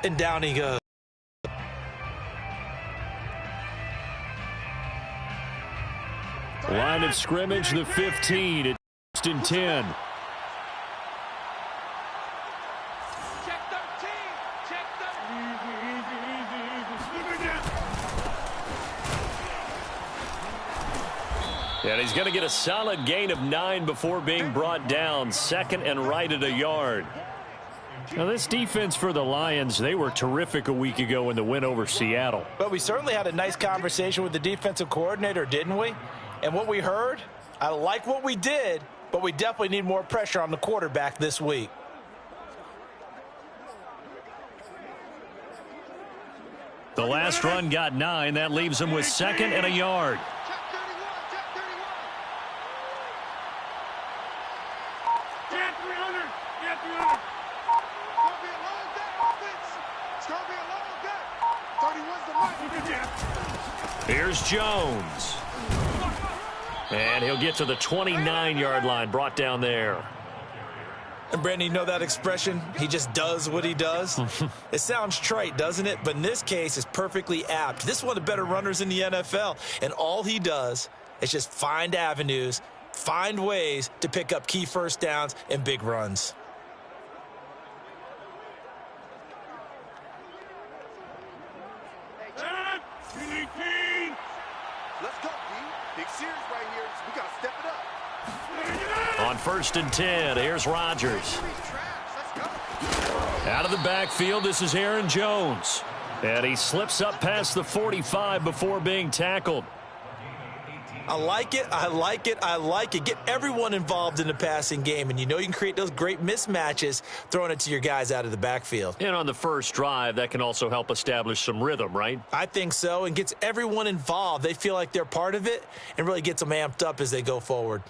and down he goes. Line of scrimmage, the 15. It's 1st and 10. And he's going to get a solid gain of 9 before being brought down. 2nd and right at a yard. Now, this defense for the Lions, they were terrific a week ago in the win over Seattle. But we certainly had a nice conversation with the defensive coordinator, didn't we? And what we heard, I like what we did, but we definitely need more pressure on the quarterback this week. The last run got 9. That leaves him with 2nd and a yard. Here's Jones. And he'll get to the 29-yard line, brought down there. And, Brandon, you know that expression? He just does what he does? It sounds trite, doesn't it? But in this case, it's perfectly apt. This is one of the better runners in the NFL. And all he does is just find avenues, find ways to pick up key first downs and big runs. On 1st and 10, here's Rodgers. Out of the backfield, this is Aaron Jones. And he slips up past the 45 before being tackled. I like it, I like it, I like it. Get everyone involved in the passing game, and you know you can create those great mismatches throwing it to your guys out of the backfield. And on the first drive, that can also help establish some rhythm, right? I think so, and gets everyone involved. They feel like they're part of it and really gets them amped up as they go forward.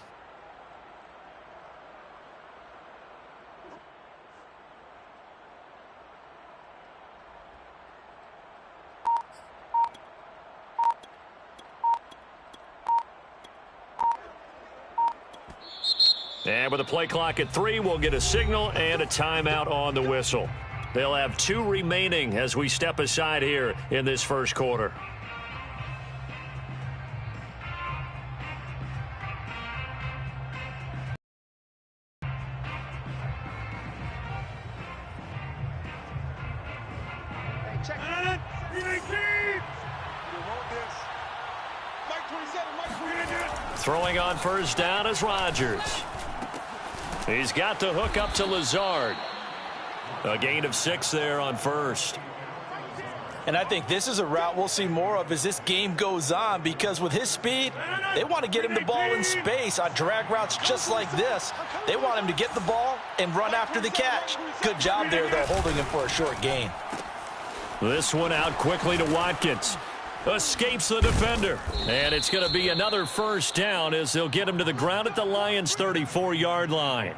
And with the play clock at 3, we'll get a signal and a timeout on the whistle. They'll have 2 remaining as we step aside here in this first quarter. Throwing on first down is Rodgers. He's got the hook up to Lazard. A gain of 6 there on first. And I think this is a route we'll see more of as this game goes on, because with his speed, they want to get him the ball in space on drag routes just like this. They want him to get the ball and run after the catch. Good job there, though, holding him for a short gain. This one out quickly to Watkins. Escapes the defender. And it's going to be another first down as they'll get him to the ground at the Lions' 34-yard line.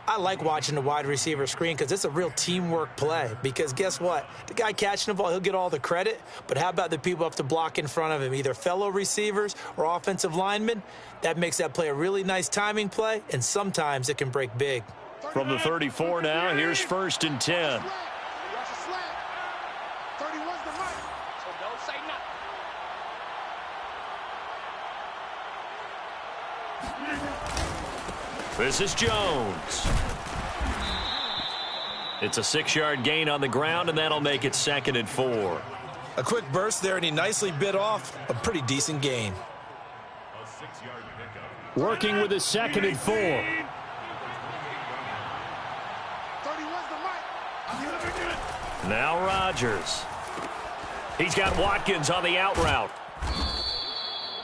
I like watching the wide receiver screen because it's a real teamwork play. Because guess what? The guy catching the ball, he'll get all the credit. But how about the people up to block in front of him, either fellow receivers or offensive linemen? That makes that play a really nice timing play, and sometimes it can break big. From the 34 now, here's 1st and 10. This is Jones. It's a 6-yard gain on the ground, and that'll make it 2nd and 4. A quick burst there, and he nicely bit off a pretty decent gain. Working with a 2nd and 4. Now Rodgers. He's got Watkins on the out route.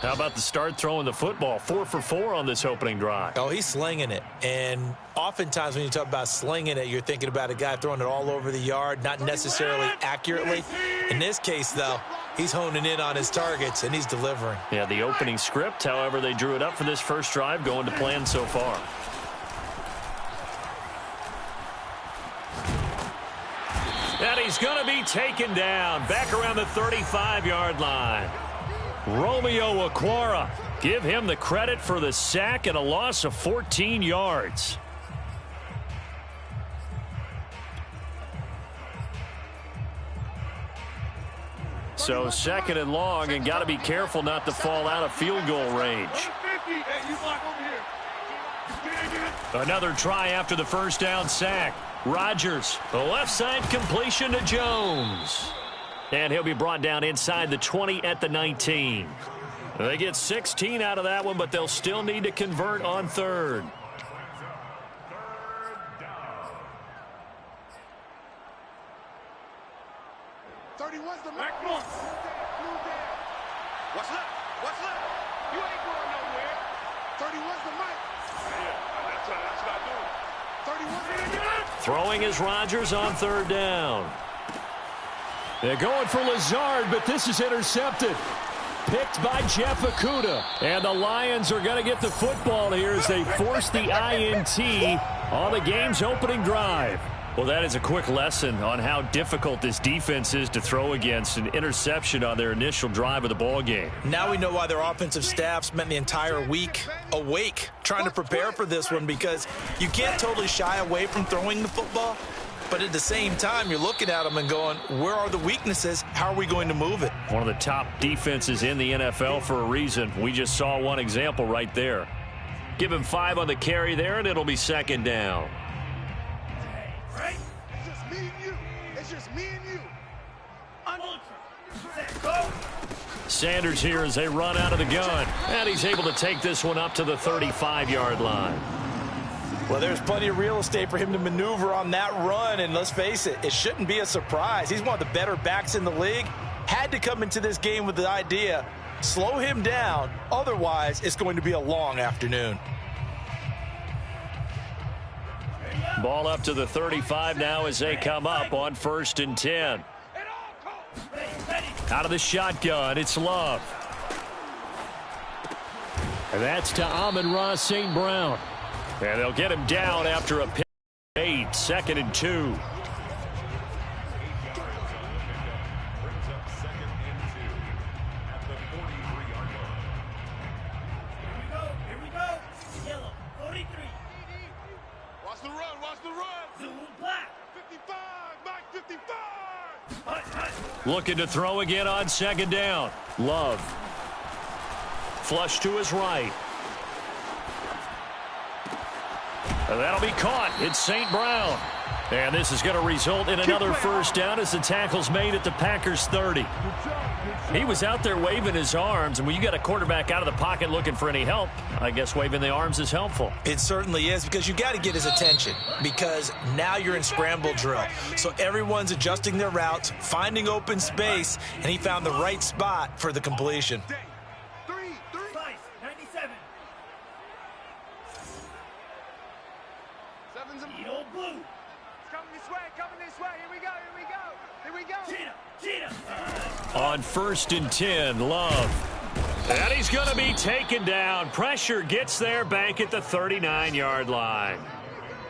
How about the start throwing the football? 4 for 4 on this opening drive. Oh, he's slinging it. And oftentimes when you talk about slinging it, you're thinking about a guy throwing it all over the yard, not necessarily accurately. In this case, though, he's honing in on his targets, and he's delivering. Yeah, the opening script, however, they drew it up for this first drive, going to plan so far. And he's going to be taken down back around the 35-yard line. Romeo Okwara, give him the credit for the sack and a loss of 14 yards. So second and long, and got to be careful not to fall out of field goal range. Another try after the first down sack. Rodgers, the left side completion to Jones. And he'll be brought down inside the 20 at the 19. They get 16 out of that one, but they'll still need to convert on third. What's left? What's left? You ain't going nowhere. 31's the mic. Yeah, that's what I do. 31's Throwing is Rodgers on third down. They're going for Lazard, but this is intercepted. Picked by Jeff Okudah. And the Lions are going to get the football here as they force the INT on the game's opening drive. Well, that is a quick lesson on how difficult this defense is to throw against. An interception on their initial drive of the ball game. Now we know why their offensive staff spent the entire week awake trying to prepare for this one, because you can't totally shy away from throwing the football, but at the same time, you're looking at them and going, where are the weaknesses? How are we going to move it? One of the top defenses in the NFL for a reason. We just saw one example right there. Give him 5 on the carry there, and it'll be second down. It's just me and you. It's just me and you. Sanders here as they run out of the gun. And he's able to take this one up to the 35-yard line. Well, there's plenty of real estate for him to maneuver on that run, and let's face it, it shouldn't be a surprise. He's one of the better backs in the league. Had to come into this game with the idea, slow him down, otherwise it's going to be a long afternoon. Ball up to the 35 now as they come up on 1st and 10. Out of the shotgun, it's Love. And that's to Amon-Ra St. Brown. And they'll get him down after a pick. 8, 2nd and 2. Looking to throw again on 2nd down. Love. Flush to his right. And that'll be caught. It's St. Brown. And this is going to result in another first down as the tackle's made at the Packers 30. He was out there waving his arms, and when you got a quarterback out of the pocket looking for any help, I guess waving the arms is helpful. It certainly is, because you got to get his attention, because now you're in scramble drill. So everyone's adjusting their routes, finding open space, and he found the right spot for the completion. On 1st and 10, Love. And he's going to be taken down. Pressure gets there back at the 39-yard line.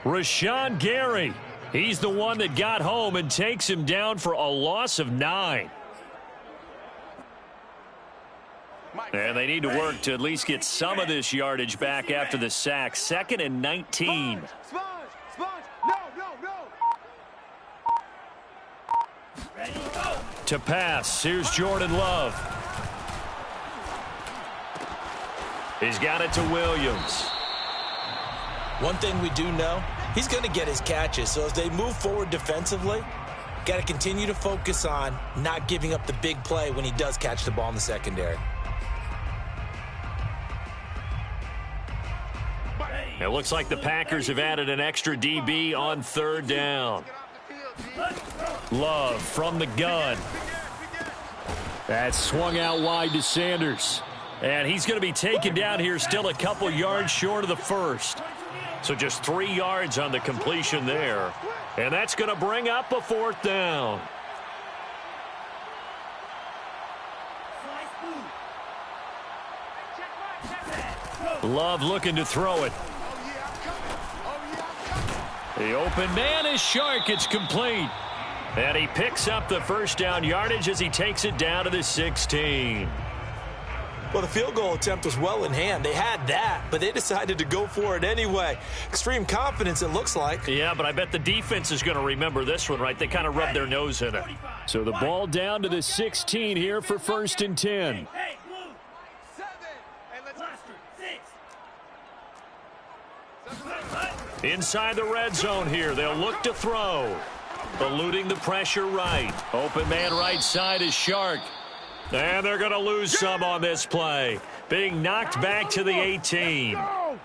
Rashawn Gary, he's the one that got home and takes him down for a loss of 9. And they need to work to at least get some of this yardage back after the sack. 2nd and 19. To pass, here's Jordan Love. He's got it to Williams. One thing we do know, he's going to get his catches. So as they move forward defensively, got to continue to focus on not giving up the big play when he does catch the ball in the secondary. It looks like the Packers have added an extra DB on 3rd down. Love from the gun. That's swung out wide to Sanders. And he's going to be taken down here, still a couple yards short of the first. So just 3 yards on the completion there. And that's going to bring up a 4th down. Love looking to throw it. The open man is Shark. It's complete. And he picks up the first down yardage as he takes it down to the 16. Well, the field goal attempt was well in hand. They had that, but they decided to go for it anyway. Extreme confidence, it looks like. Yeah, but I bet the defense is going to remember this one, right? They kind of rubbed their nose in it. So the ball down to the 16 here for 1st and 10. Inside the red zone here. They'll look to throw. Eluding the pressure right. Open man right side is Shark. And they're going to lose some on this play. Being knocked back to the 18.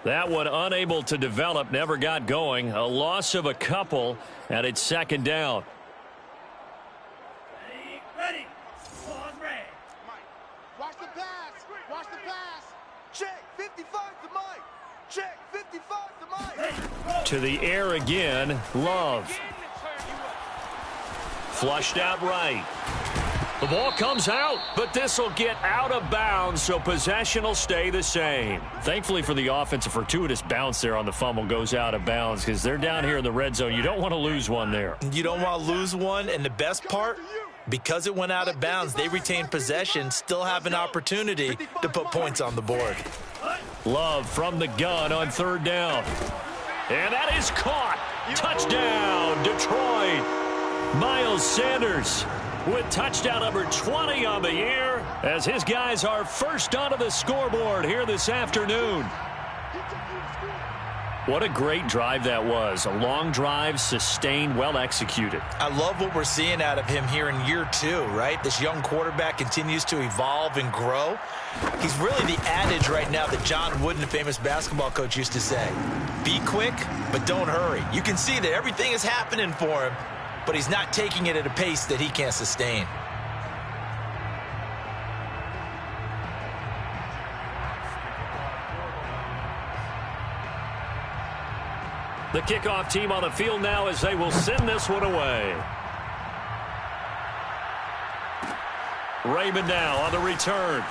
That one unable to develop, never got going. A loss of a couple, and it's 2nd down. Ready. Pause, red. Watch the pass. Watch the pass. Check. 55 to Mike. Check. 55 to Mike. To the air again. Love. Flushed out right. The ball comes out, but this will get out of bounds, so possession will stay the same. Thankfully for the offense, a fortuitous bounce there on the fumble goes out of bounds because they're down here in the red zone. You don't want to lose one there. You don't want to lose one, and the best part, because it went out of bounds, they retained possession, still have an opportunity to put points on the board. Love from the gun on 3rd down. And that is caught. Touchdown, Detroit. Miles Sanders with touchdown number 20 on the year as his guys are first onto the scoreboard here this afternoon. What a great drive that was. A long drive, sustained, well executed. I love what we're seeing out of him here in year 2, right? This young quarterback continues to evolve and grow. He's really the adage right now that John Wooden, the famous basketball coach, used to say. Be quick, but don't hurry. You can see that everything is happening for him, but he's not taking it at a pace that he can't sustain. The kickoff team on the field now as they will send this one away. Raymond now on the return.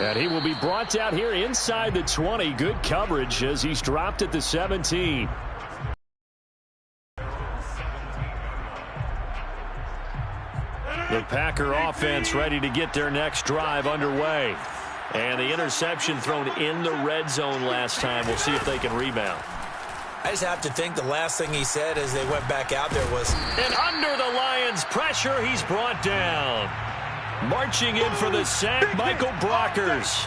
And he will be brought down here inside the 20. Good coverage as he's dropped at the 17. The Packer offense ready to get their next drive underway. And the interception thrown in the red zone last time. We'll see if they can rebound. I just have to think the last thing he said as they went back out there was, and under the Lions' pressure, he's brought down. Marching in for the sack, Michael Brockers.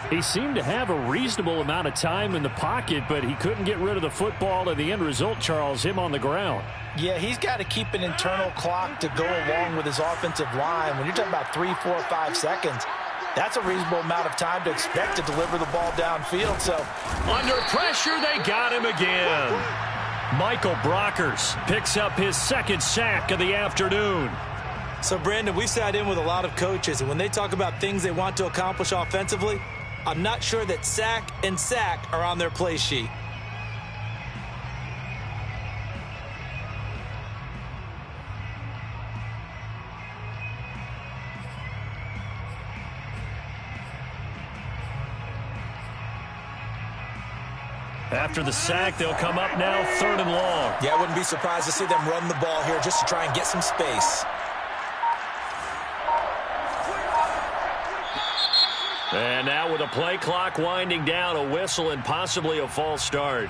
He seemed to have a reasonable amount of time in the pocket, but he couldn't get rid of the football, and the end result, Charles, him on the ground. Yeah, he's got to keep an internal clock to go along with his offensive line. When you're talking about 3, 4, 5 seconds, that's a reasonable amount of time to expect to deliver the ball downfield. So under pressure, they got him again. Michael Brockers picks up his 2nd sack of the afternoon. So, Brandon, we sat in with a lot of coaches, and when they talk about things they want to accomplish offensively, I'm not sure that sack and sack are on their play sheet. After the sack, they'll come up now 3rd and long. Yeah, I wouldn't be surprised to see them run the ball here just to try and get some space. And now with the play clock winding down, a whistle and possibly a false start.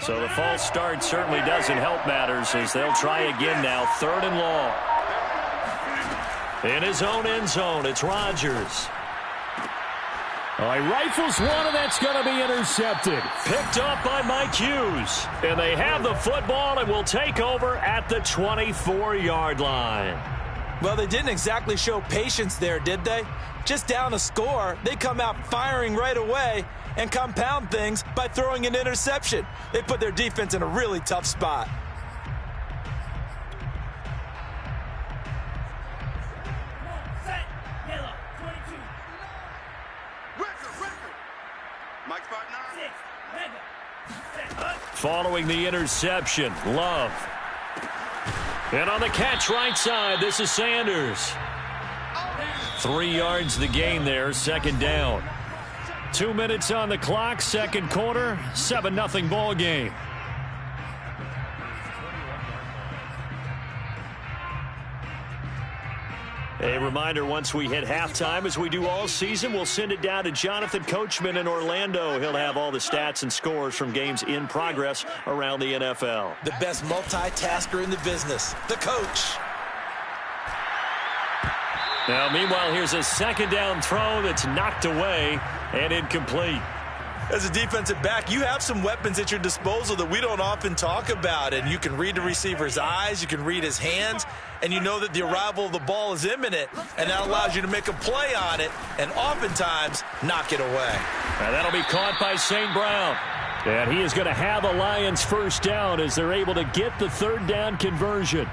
So the false start certainly doesn't help matters as they'll try again now. 3rd and long. In his own end zone, it's Rodgers. He rifles one, and that's going to be intercepted. Picked up by Mike Hughes. And they have the football and will take over at the 24-yard line. Well, they didn't exactly show patience there, did they? Just down a score, they come out firing right away and compound things by throwing an interception. They put their defense in a really tough spot. Mike's partner. Following the interception, Love. And on the catch right side, this is Sanders. 3 yards the gain there, second down. 2 minutes on the clock, second quarter, 7-0 ball game. A reminder, once we hit halftime, as we do all season, we'll send it down to Jonathan Coachman in Orlando. He'll have all the stats and scores from games in progress around the NFL. The best multitasker in the business, the coach. Now, meanwhile, here's a second down throw that's knocked away and incomplete. As a defensive back, you have some weapons at your disposal that we don't often talk about, and you can read the receiver's eyes, you can read his hands, and you know that the arrival of the ball is imminent, and that allows you to make a play on it and oftentimes knock it away. And that'll be caught by St. Brown. And he is going to have a Lions first down as they're able to get the third down conversion.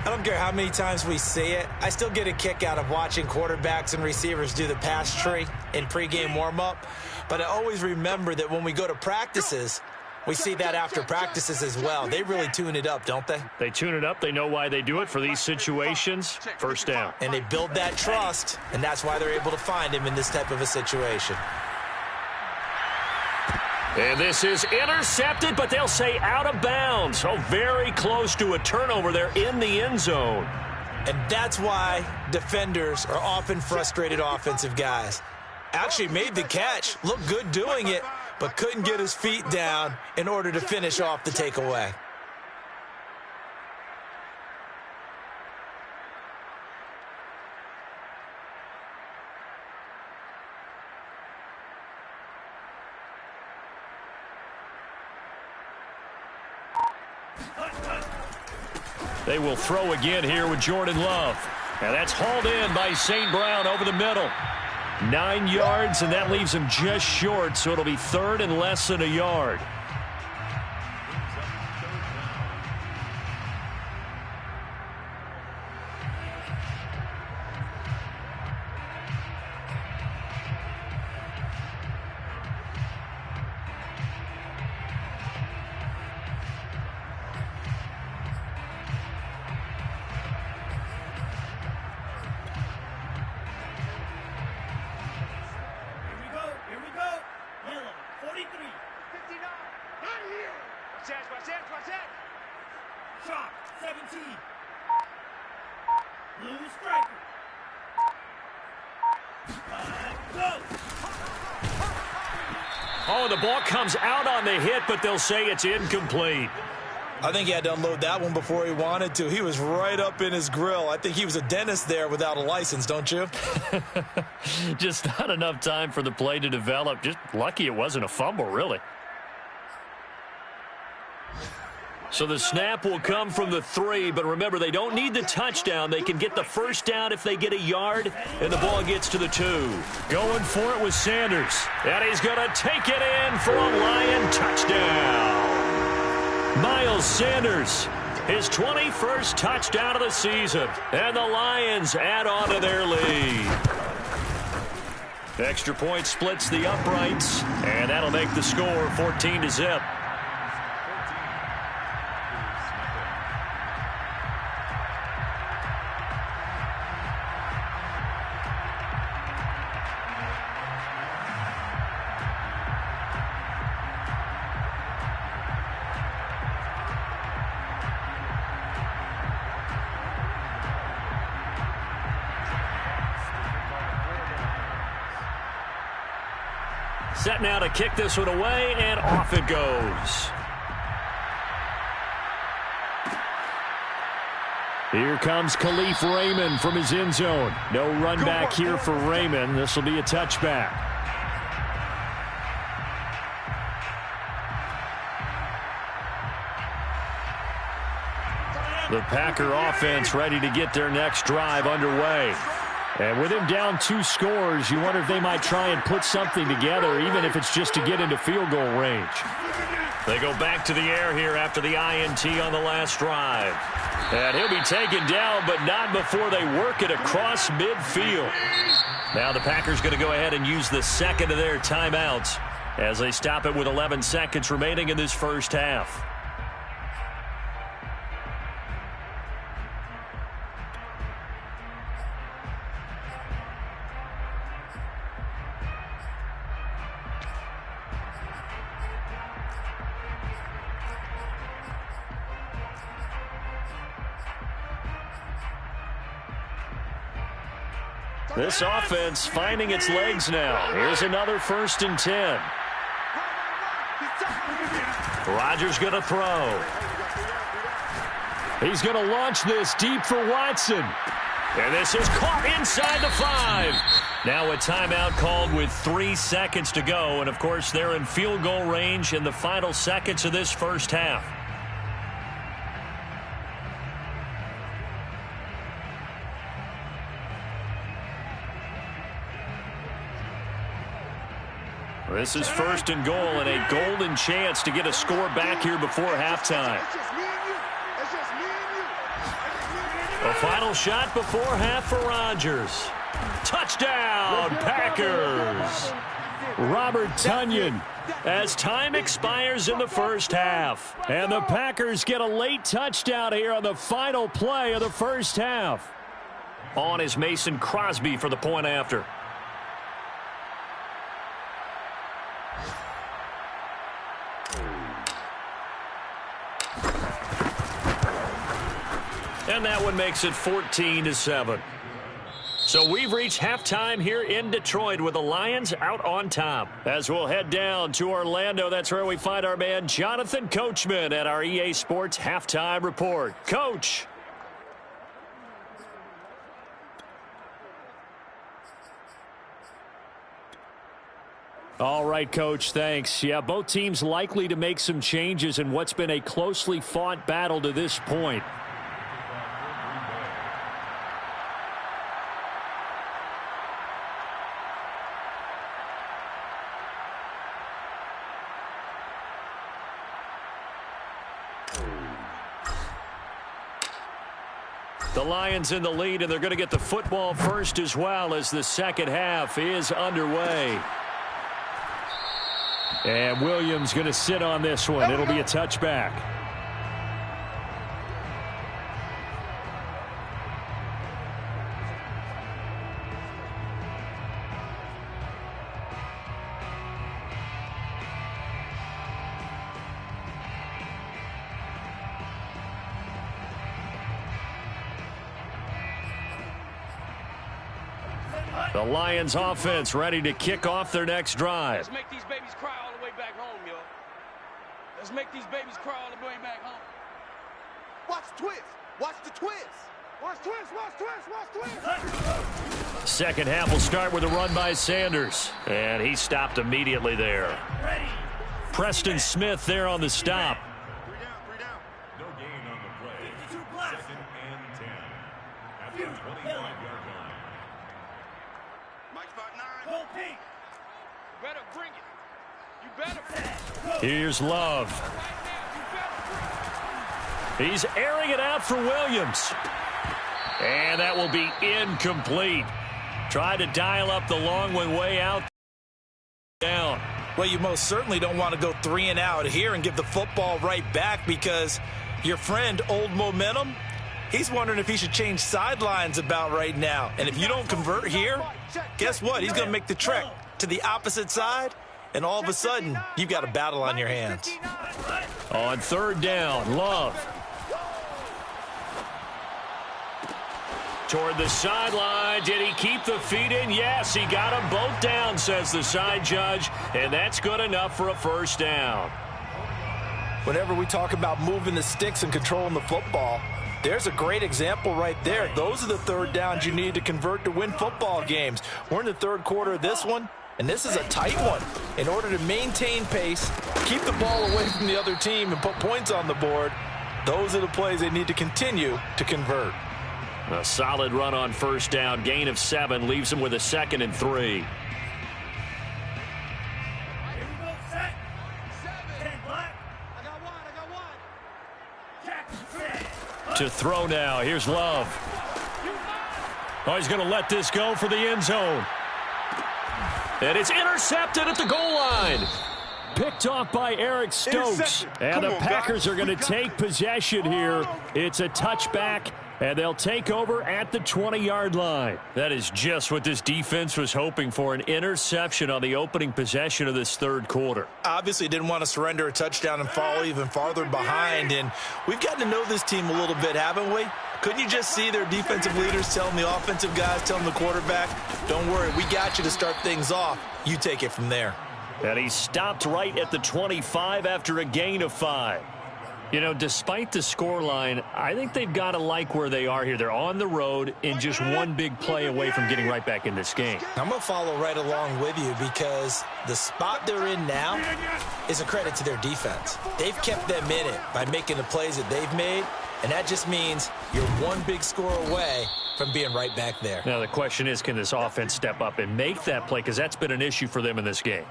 I don't care how many times we see it. I still get a kick out of watching quarterbacks and receivers do the pass tree in pregame warm-up. But I always remember that when we go to practices, we see that after practices as well. They really tune it up, don't they? They tune it up. They know why they do it for these situations. First down. And they build that trust, and that's why they're able to find him in this type of a situation. And this is intercepted, but they'll say out of bounds. So very close to a turnover there in the end zone. And that's why defenders are often frustrated offensive guys. Actually made the catch, looked good doing it, but couldn't get his feet down in order to finish off the takeaway. They will throw again here with Jordan Love. And that's hauled in by St. Brown over the middle. 9 yards, and that leaves him just short, so it'll be third and less than a yard. Oh, the ball comes out on the hit, but they'll say it's incomplete. I think he had to unload that one before he wanted to. He was right up in his grill. I think he was a dentist there without a license, don't you? Just not enough time for the play to develop. Just lucky it wasn't a fumble, really. So the snap will come from the 3, but remember, they don't need the touchdown. They can get the first down if they get a yard, and the ball gets to the 2. Going for it with Sanders, and he's going to take it in for a Lion touchdown. Miles Sanders, his 21st touchdown of the season, and the Lions add on to their lead. Extra point splits the uprights, and that'll make the score 14-0. Set now to kick this one away, and off it goes. Here comes Khalif Raymond from his end zone. No run back here for Raymond. This will be a touchback. The Packer offense ready to get their next drive underway. And with him down 2 scores, you wonder if they might try and put something together, even if it's just to get into field goal range. They go back to the air here after the INT on the last drive. And he'll be taken down, but not before they work it across midfield. Now the Packers going to go ahead and use the second of their timeouts. as they stop it with 11 seconds remaining in this first half. This offense finding its legs now. Here's another 1st and 10. Rodgers going to throw. He's going to launch this deep for Watson. And this is caught inside the 5. Now a timeout called with 3 seconds to go. And, of course, they're in field goal range in the final seconds of this first half. This is 1st and goal and a golden chance to get a score back here before halftime. A final shot before half for Rodgers. Touchdown, Packers. Robert Tonyan as time expires in the first half. And the Packers get a late touchdown here on the final play of the first half. On is Mason Crosby for the point after. And that one makes it 14-7. So we've reached halftime here in Detroit with the Lions out on top. As we'll head down to Orlando, that's where we find our man Jonathan Coachman at our EA Sports Halftime Report. Coach. All right, Coach, thanks. Yeah, both teams likely to make some changes in what's been a closely fought battle to this point. The Lions in the lead, and they're going to get the football first as well as the second half is underway. And Williams going to sit on this one. It'll be a touchback. The Lions offense ready to kick off their next drive. Let's make these babies cry all the way back home, yo. Let's make these babies cry all the way back home. Watch the twist. Watch the twist. Watch twist. Watch twist. Watch twist. Second half will start with a run by Sanders. And he stopped immediately there. Preston Smith there on the stop. Three down. No gain on the play. 2nd and 10. At the 25-yard line. Mike spot 9. You better bring it. You better. Here's Love. He's airing it out for Williams. And that will be incomplete. Tried to dial up the long one way out. Down. Well, you most certainly don't want to go 3 and out here and give the football right back because your friend, Old Momentum, he's wondering if he should change sidelines about right now. And if you don't convert here, guess what? He's going to make the trek to the opposite side, and all of a sudden, you've got a battle on your hands. On 3rd down, Love. Toward the sideline. Did he keep the feet in? Yes, he got them both down, says the side judge, and that's good enough for a first down. Whenever we talk about moving the sticks and controlling the football, there's a great example right there. Those are the 3rd downs you need to convert to win football games. We're in the 3rd quarter of this one, and this is a tight one. In order to maintain pace, keep the ball away from the other team, and put points on the board, those are the plays they need to continue to convert. A solid run on 1st down. Gain of 7 leaves him with a 2nd and 3. To throw now. Here's Love. Oh, he's going to let this go for the end zone. And it's intercepted at the goal line. Picked off by Eric Stokes. And the Packers are going to take possession here. It's a touchback, and they'll take over at the 20-yard line. That is just what this defense was hoping for, an interception on the opening possession of this third quarter. Obviously didn't want to surrender a touchdown and fall even farther behind, and we've gotten to know this team a little bit, haven't we? Couldn't you just see their defensive leaders telling the offensive guys, telling the quarterback, don't worry, we got you to start things off. You take it from there. And he stopped right at the 25 after a gain of 5. You know, despite the scoreline, I think they've got to like where they are here. They're on the road and just one big play away from getting right back in this game. I'm going to follow right along with you because the spot they're in now is a credit to their defense. They've kept them in it by making the plays that they've made, and that just means you're one big score away from being right back there. Now, the question is, can this offense step up and make that play? Because that's been an issue for them in this game.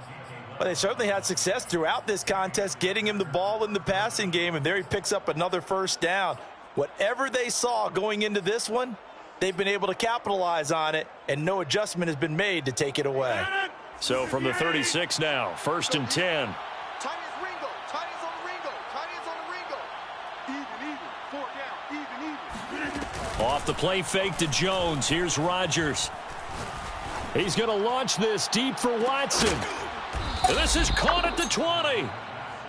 Well, they certainly had success throughout this contest, getting him the ball in the passing game, and there he picks up another first down. Whatever they saw going into this one, they've been able to capitalize on it, and no adjustment has been made to take it away. So from the 36 now, 1st and 10. Tight ends Ringo. Tight ends on the Ringo. Tight ends on the Ringo. Even. 4 down. Even. Off the play fake to Jones. Here's Rodgers. He's going to launch this deep for Watson. This is caught at the 20.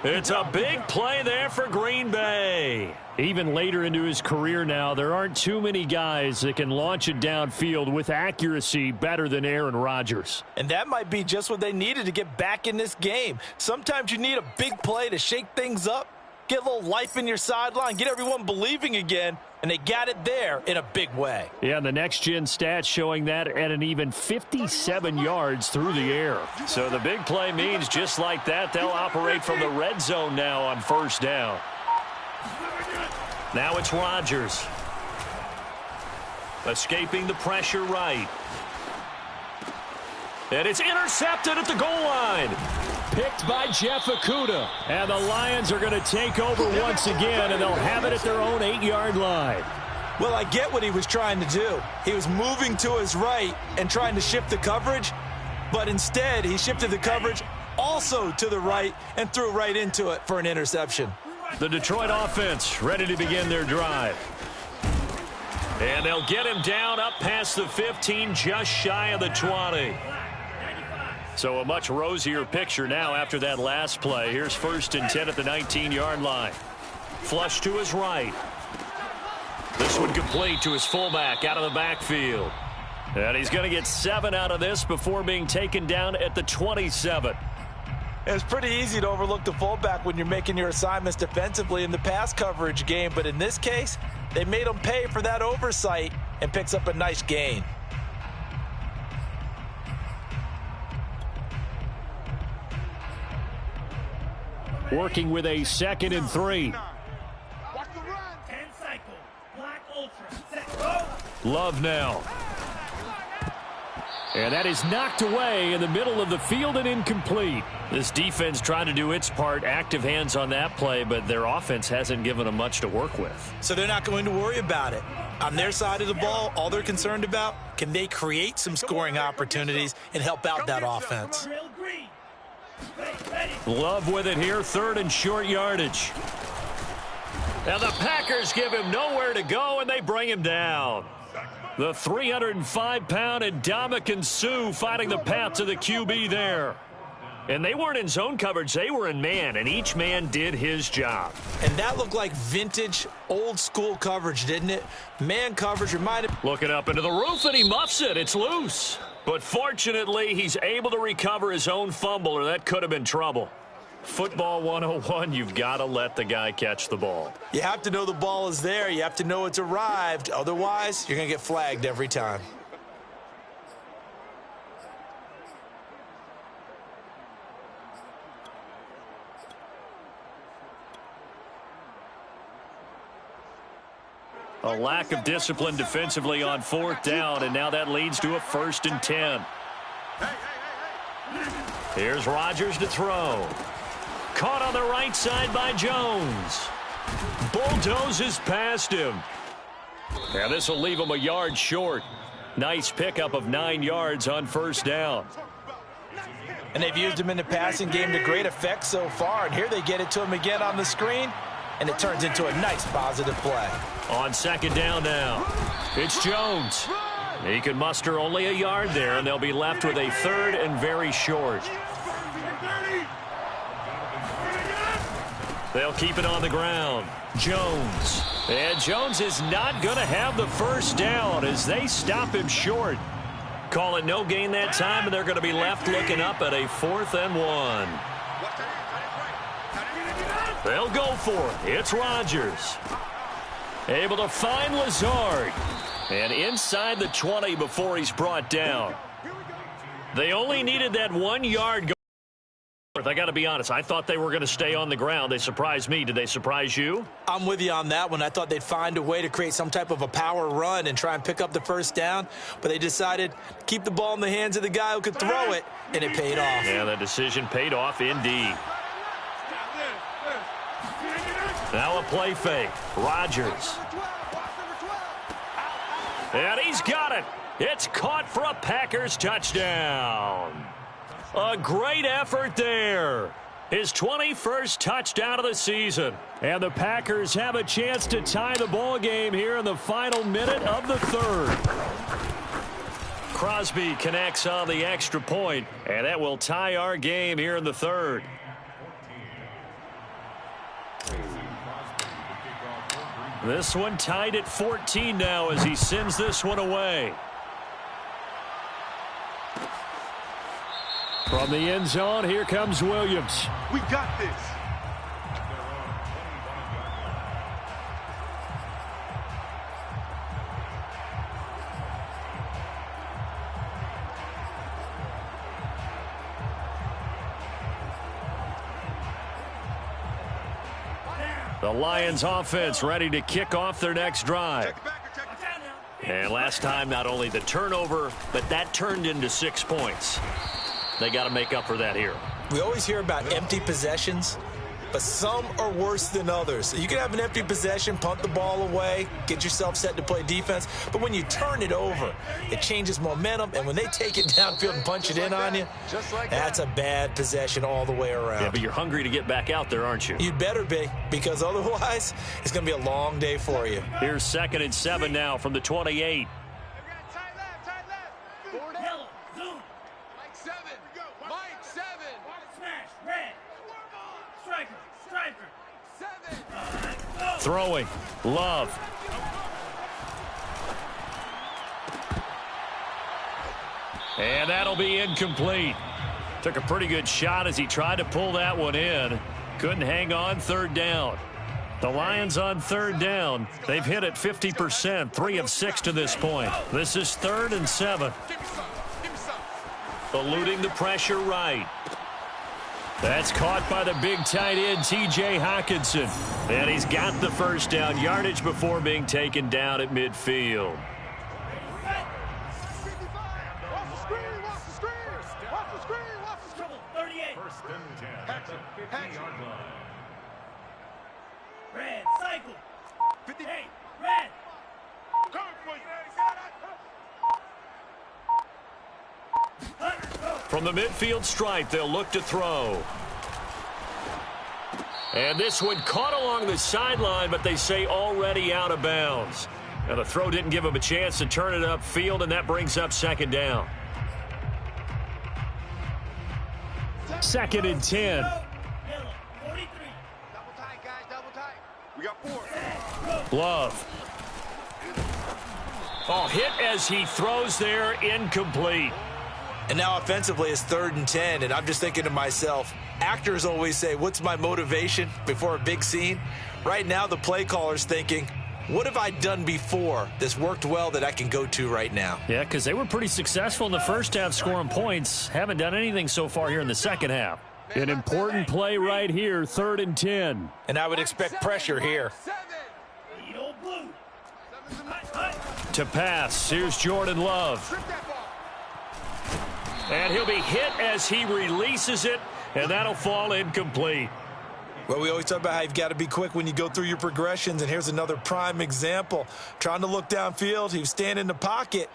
It's a big play there for Green Bay. Even later into his career now, there aren't too many guys that can launch it downfield with accuracy better than Aaron Rodgers. And that might be just what they needed to get back in this game. Sometimes you need a big play to shake things up, get a little life in your sideline, get everyone believing again, and they got it there in a big way. Yeah, the next-gen stats showing that at an even 57 yards through the air. So the big play means just like that, they'll operate from the red zone now on 1st down. Now it's Rodgers. Escaping the pressure right. And it's intercepted at the goal line. Picked by Jeff Okudah. And the Lions are going to take over once again, and they'll have it at their own 8-yard line. Well, I get what he was trying to do. He was moving to his right and trying to shift the coverage, but instead he shifted the coverage also to the right and threw right into it for an interception. The Detroit offense ready to begin their drive. And they'll get him down up past the 15, just shy of the 20. So a much rosier picture now after that last play. Here's 1st and 10 at the 19-yard line. Flush to his right. This one complete to his fullback out of the backfield. And he's going to get 7 out of this before being taken down at the 27. It's pretty easy to overlook the fullback when you're making your assignments defensively in the pass coverage game, but in this case, they made him pay for that oversight and picks up a nice gain. Working with a 2nd and 3. Watch the run. 10 cycle. Black Ultra. Set, go. Love now. And that is knocked away in the middle of the field and incomplete. This defense trying to do its part, active hands on that play, but their offense hasn't given them much to work with. So they're not going to worry about it. On their side of the ball, all they're concerned about, can they create some scoring opportunities and help out that offense? Drill green. Ready. Love with it here, 3rd and short yardage. And the Packers give him nowhere to go, and they bring him down. The 305-pound Ndamukong Suh fighting the path to the QB there. And they weren't in zone coverage, they were in man, and each man did his job. And that looked like vintage, old-school coverage, didn't it? Man coverage reminded... Looking up into the roof, and he muffs it. It's loose. But fortunately, he's able to recover his own fumble, or that could have been trouble. Football 101, you've got to let the guy catch the ball. You have to know the ball is there. You have to know it's arrived. Otherwise, you're going to get flagged every time. A lack of discipline defensively on 4th down, and now that leads to a 1st and 10. Here's Rodgers to throw. Caught on the right side by Jones. Bulldozes past him. And this will leave him a yard short. Nice pickup of 9 yards on 1st down. And they've used him in the passing game to great effect so far. And here they get it to him again on the screen, and it turns into a nice positive play. On second down now, it's Jones. He can muster only a yard there, and they'll be left with a third and very short. They'll keep it on the ground. Jones. And Jones is not going to have the first down as they stop him short. Call it no gain that time, and they're going to be left looking up at a 4th and 1. They'll go for it. It's Rodgers. Able to find Lazard. And inside the 20 before he's brought down. They only needed that 1 yard. I got to be honest, I thought they were going to stay on the ground. They surprised me. Did they surprise you? I'm with you on that one. I thought they'd find a way to create some type of a power run and try and pick up the first down, but they decided to keep the ball in the hands of the guy who could throw it, and it paid off. Yeah, that decision paid off indeed. Now a play fake. Rodgers. And he's got it. It's caught for a Packers touchdown. A great effort there. His 21st touchdown of the season. And the Packers have a chance to tie the ball game here in the final minute of the third. Crosby connects on the extra point, and that will tie our game here in the third. This one tied at 14 now as he sends this one away. From the end zone, here comes Williams. We got this. The Lions offense ready to kick off their next drive. And last time, not only the turnover, but that turned into 6 points. They got to make up for that here. We always hear about empty possessions, but some are worse than others. You can have an empty possession, punt the ball away, get yourself set to play defense, but when you turn it over, it changes momentum, and when they take it downfield and punch it in on you, that's a bad possession all the way around. Yeah, but you're hungry to get back out there, aren't you? You'd better be, because otherwise, it's going to be a long day for you. Here's 2nd and 7 now from the 28. Throwing. Love. And that'll be incomplete. Took a pretty good shot as he tried to pull that one in. Couldn't hang on 3rd down. The Lions on 3rd down. They've hit it 50%, 3 of 6 to this point. This is 3rd and 7. Eluding the pressure right. That's caught by the big tight end, T.J. Hockenson. And he's got the first down, yardage before being taken down at midfield. Red, cycle. 58, red. From the midfield stripe, they'll look to throw. And this one caught along the sideline, but they say already out of bounds. Now the throw didn't give him a chance to turn it upfield, and that brings up 2nd down. 2nd and 10. Double tight, guys, double tight. We got 4. Love. Oh, hit as he throws there, incomplete. And now offensively it's 3rd and 10, and I'm just thinking to myself, actors always say, what's my motivation before a big scene? Right now the play caller's thinking, what have I done before that's worked well that I can go to right now? Yeah, because they were pretty successful in the first half scoring points. Haven't done anything so far here in the second half. An important play right here, 3rd and 10. And I would expect pressure here. To pass, here's Jordan Love. And he'll be hit as he releases it, and that'll fall incomplete. Well, we always talk about how you've got to be quick when you go through your progressions, and here's another prime example. Trying to look downfield, he was standing in the pocket,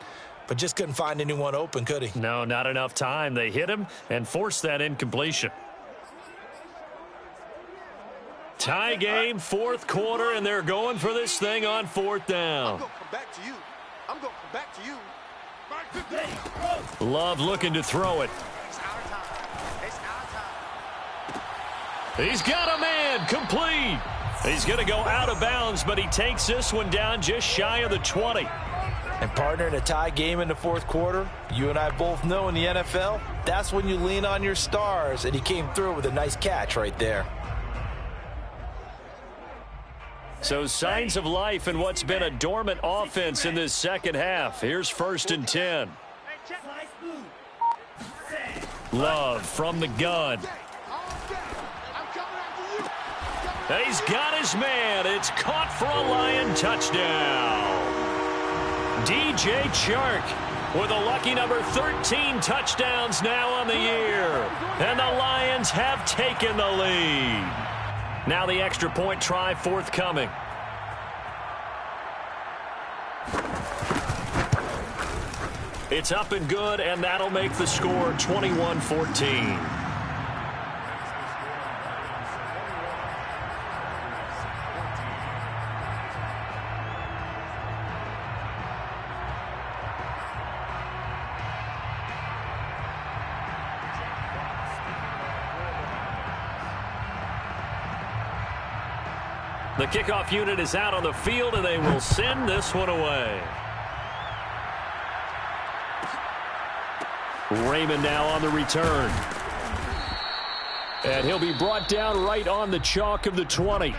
but just couldn't find anyone open, could he? No, not enough time. They hit him and forced that incompletion. Tie game, fourth quarter, and they're going for this thing on fourth down. I'm going to come back to you. I'm going to come back to you. Love looking to throw it. It's our time. It's our time. He's got a man, complete. He's going to go out of bounds, but he takes this one down just shy of the 20. And partner, in a tie game in the fourth quarter, you and I both know in the NFL, that's when you lean on your stars, and he came through with a nice catch right there. So signs of life in what's been a dormant offense in this second half. Here's 1st and 10. Love from the gun. He's got his man. It's caught for a Lion touchdown. DJ Chark with a lucky number 13 touchdowns now on the year. And the Lions have taken the lead. Now the extra point try forthcoming. It's up and good, and that'll make the score 21-14. The kickoff unit is out on the field, and they will send this one away. Raymond now on the return. And he'll be brought down right on the chalk of the 20.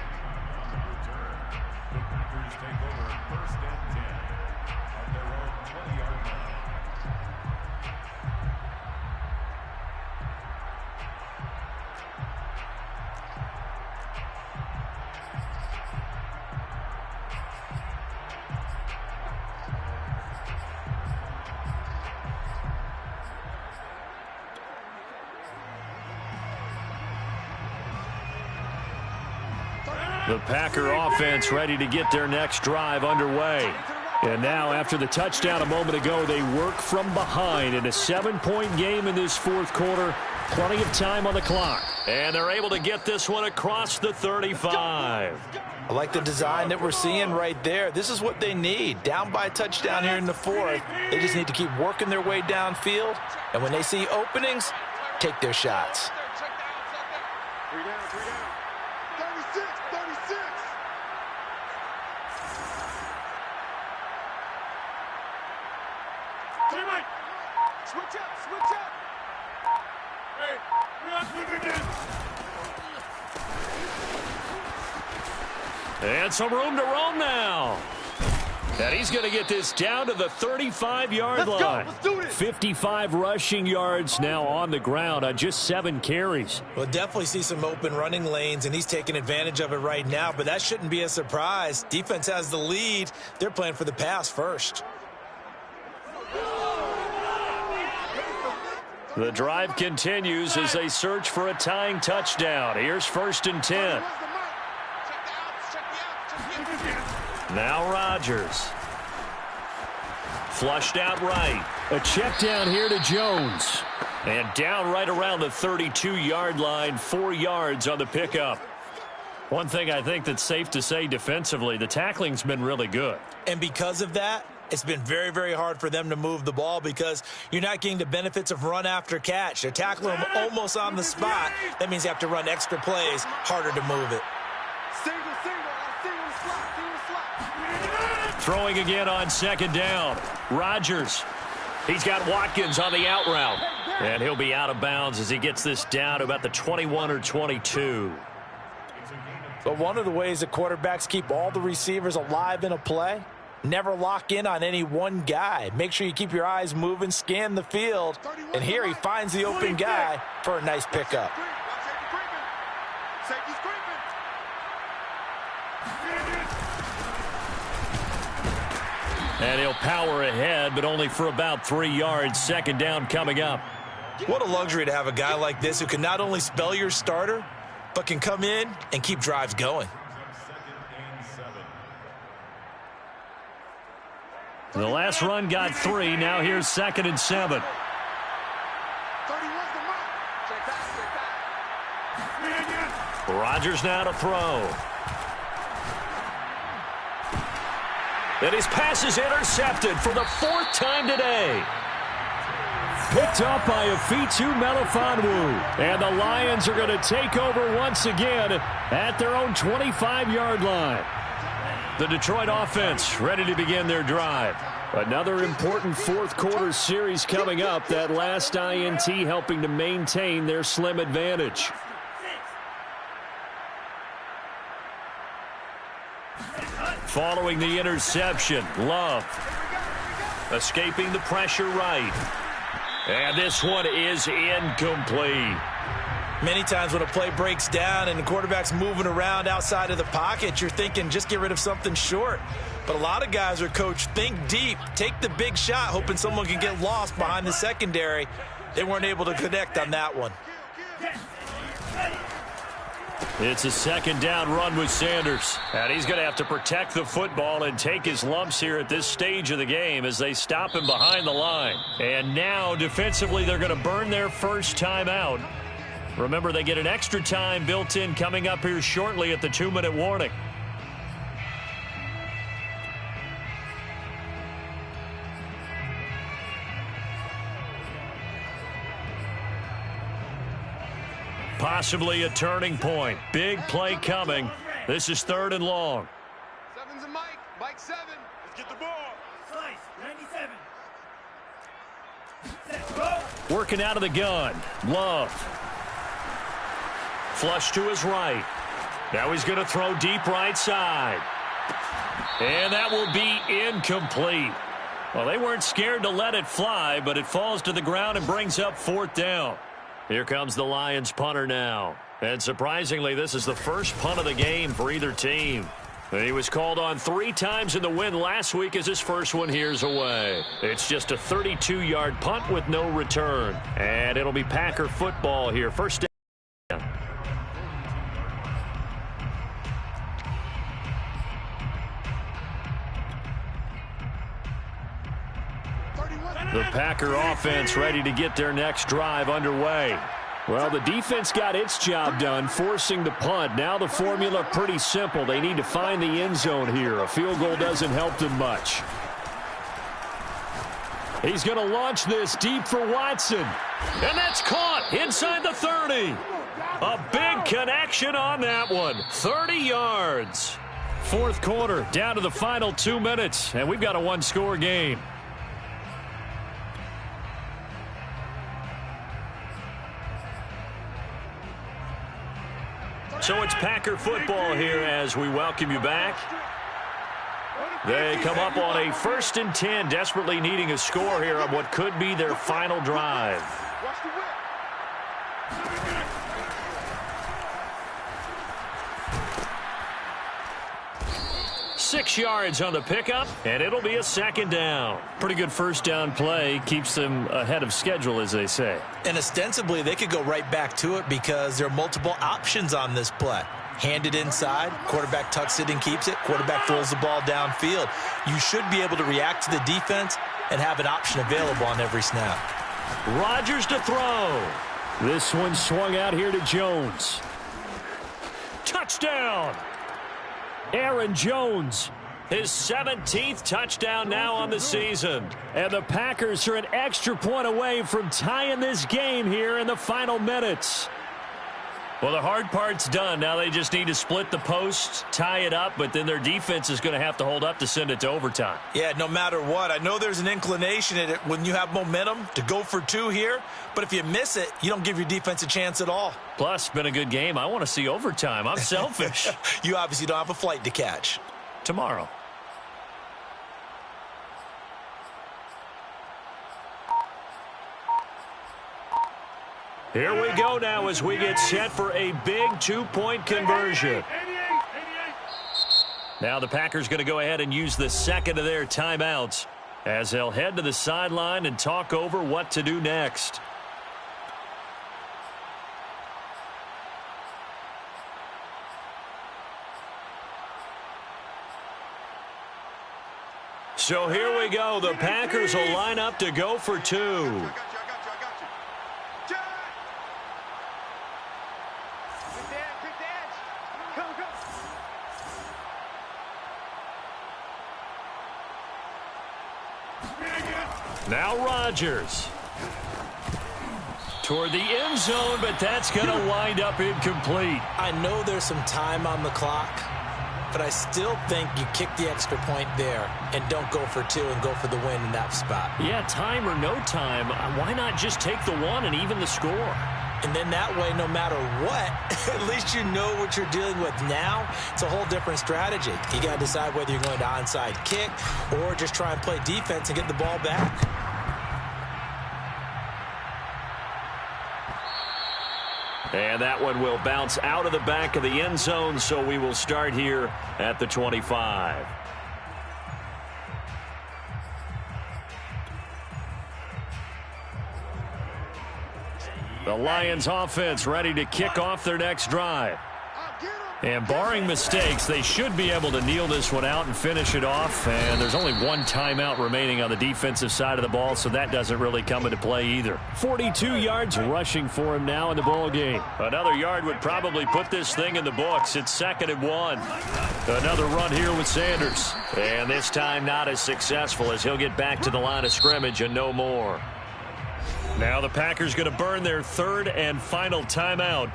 The Packer offense ready to get their next drive underway. And now, after the touchdown a moment ago, they work from behind in a 7-point game in this fourth quarter. Plenty of time on the clock. And they're able to get this one across the 35. I like the design that we're seeing right there. This is what they need. Down by a touchdown here in the fourth. They just need to keep working their way downfield. And when they see openings, take their shots. 3 down, 3 down. 36, 36. Switch up, switch up. Hey, we're not switching again. And some room to roam now. And he's going to get this down to the 35-yard line. Let's do this. 55 rushing yards now on the ground on just 7 carries. We'll definitely see some open running lanes, and he's taking advantage of it right now, but that shouldn't be a surprise. Defense has the lead. They're playing for the pass first. The drive continues as they search for a tying touchdown. Here's 1st and 10. Now Rodgers. Flushed out right. A check down here to Jones. And down right around the 32-yard line, 4 yards on the pickup. One thing I think that's safe to say defensively, the tackling's been really good. And because of that, it's been very, very hard for them to move the ball because you're not getting the benefits of run after catch. They're tackling them almost on the spot. That means you have to run extra plays, harder to move it. Throwing again on 2nd down. Rodgers. He's got Watkins on the out route. And he'll be out of bounds as he gets this down to about the 21 or 22. But one of the ways that quarterbacks keep all the receivers alive in a play, never lock in on any one guy. Make sure you keep your eyes moving, scan the field. And here he finds the open guy for a nice pickup. And he'll power ahead, but only for about 3 yards. 2nd down coming up. What a luxury to have a guy like this who can not only spell your starter, but can come in and keep drives going. The last run got 3. Now here's 2nd and 7. 31's the mark. Check back. Rodgers now to throw. And his pass is intercepted for the 4th time today. Picked up by Afitu Melifonwu. And the Lions are going to take over once again at their own 25-yard line. The Detroit offense ready to begin their drive. Another important 4th quarter series coming up. That last INT helping to maintain their slim advantage. Following the interception, Love escaping the pressure right. And this one is incomplete. Many times when a play breaks down and the quarterback's moving around outside of the pocket, you're thinking just get rid of something short. But a lot of guys are coached, think deep, take the big shot, hoping someone can get lost behind the secondary. They weren't able to connect on that one. It's a 2nd down run with Sanders. And he's going to have to protect the football and take his lumps here at this stage of the game as they stop him behind the line. And now, defensively, they're going to burn their first time out. Remember, they get an extra time built in coming up here shortly at the 2-minute warning. Possibly a turning point. Big play coming. This is 3rd and long. 7's a Mike. Mike 7. Let's get the ball. Slice, 97. Set, go. Working out of the gun. Love. Flush to his right. Now he's going to throw deep right side. And that will be incomplete. Well, they weren't scared to let it fly, but it falls to the ground and brings up 4th down. Here comes the Lions punter now. And surprisingly, this is the first punt of the game for either team. He was called on 3 times in the win last week as his first one here's away. It's just a 32-yard punt with no return. And it'll be Packer football here. First down. The Packer offense ready to get their next drive underway. Well, the defense got its job done, forcing the punt. Now the formula pretty simple. They need to find the end zone here. A field goal doesn't help them much. He's going to launch this deep for Watson. And that's caught inside the 30. A big connection on that one. 30 yards. 4th quarter, down to the final 2 minutes. And we've got a 1-score game. So it's Packer football here as we welcome you back. They come up on a 1st and 10, desperately needing a score here on what could be their final drive. Watch the whip. 6 yards on the pickup, and it'll be a 2nd down. Pretty good first down play. Keeps them ahead of schedule, as they say. And ostensibly, they could go right back to it because there are multiple options on this play. Hand it inside, quarterback tucks it and keeps it, quarterback throws the ball downfield. You should be able to react to the defense and have an option available on every snap. Rodgers to throw. This one swung out here to Jones. Touchdown! Aaron Jones, his 17th touchdown now on the season. And the Packers are an extra point away from tying this game here in the final minutes. Well, the hard part's done. Now they just need to split the posts, tie it up, but then their defense is going to have to hold up to send it to overtime. Yeah, no matter what. I know there's an inclination in it when you have momentum to go for 2 here, but if you miss it, you don't give your defense a chance at all. Plus, been a good game. I want to see overtime. I'm selfish. You obviously don't have a flight to catch. Tomorrow. Here we go now as we get set for a big 2-point conversion. Now the Packers going to go ahead and use the 2nd of their timeouts as they'll head to the sideline and talk over what to do next. So here we go. The Packers will line up to go for two. I got you. Jack! Quick dash. Go. Now Rodgers. Toward the end zone, but that's going to wind up incomplete. I know there's some time on the clock, but I still think you kick the extra point there and don't go for two and go for the win in that spot. Yeah, time or no time, why not just take the one and even the score? And then that way, no matter what, at least you know what you're dealing with now. It's a whole different strategy. You got to decide whether you're going to onside kick or just try and play defense and get the ball back. And that one will bounce out of the back of the end zone, so we will start here at the 25. The Lions offense ready to kick off their next drive. And barring mistakes, they should be able to kneel this one out and finish it off. And there's only one timeout remaining on the defensive side of the ball, so that doesn't really come into play either. 42 yards rushing for him now in the ball game. Another yard would probably put this thing in the books. It's 2nd and 1. Another run here with Sanders. And this time not as successful as he'll get back to the line of scrimmage and no more. Now the Packers going to burn their 3rd and final timeout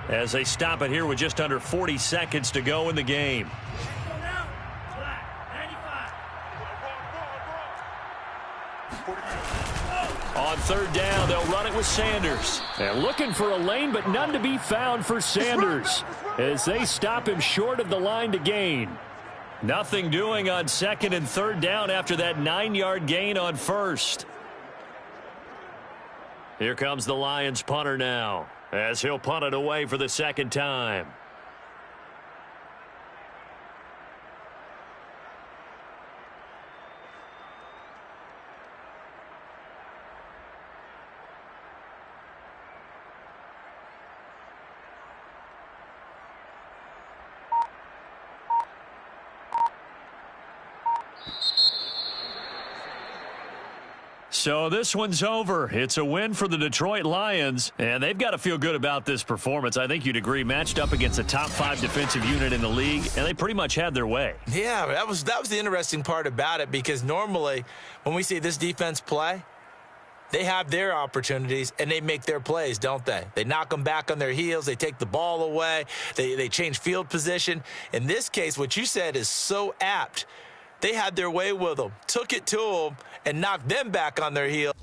as they stop it here with just under 40 seconds to go in the game. On 3rd down, they'll run it with Sanders. And looking for a lane, but none to be found for Sanders as they stop him short of the line to gain. Nothing doing on 2nd and 3rd down after that 9-yard gain on 1st. Here comes the Lions punter now, as he'll punt it away for the 2nd time. So this one's over. It's a win for the Detroit Lions, and they've got to feel good about this performance. I think you'd agree, matched up against a top 5 defensive unit in the league, and they pretty much had their way. Yeah, that was the interesting part about it, because normally when we see this defense play, they have their opportunities and they make their plays, don't they? They knock them back on their heels. They take the ball away. They change field position. In this case, what you said is so apt. They had their way with them, took it to them, and knocked them back on their heels.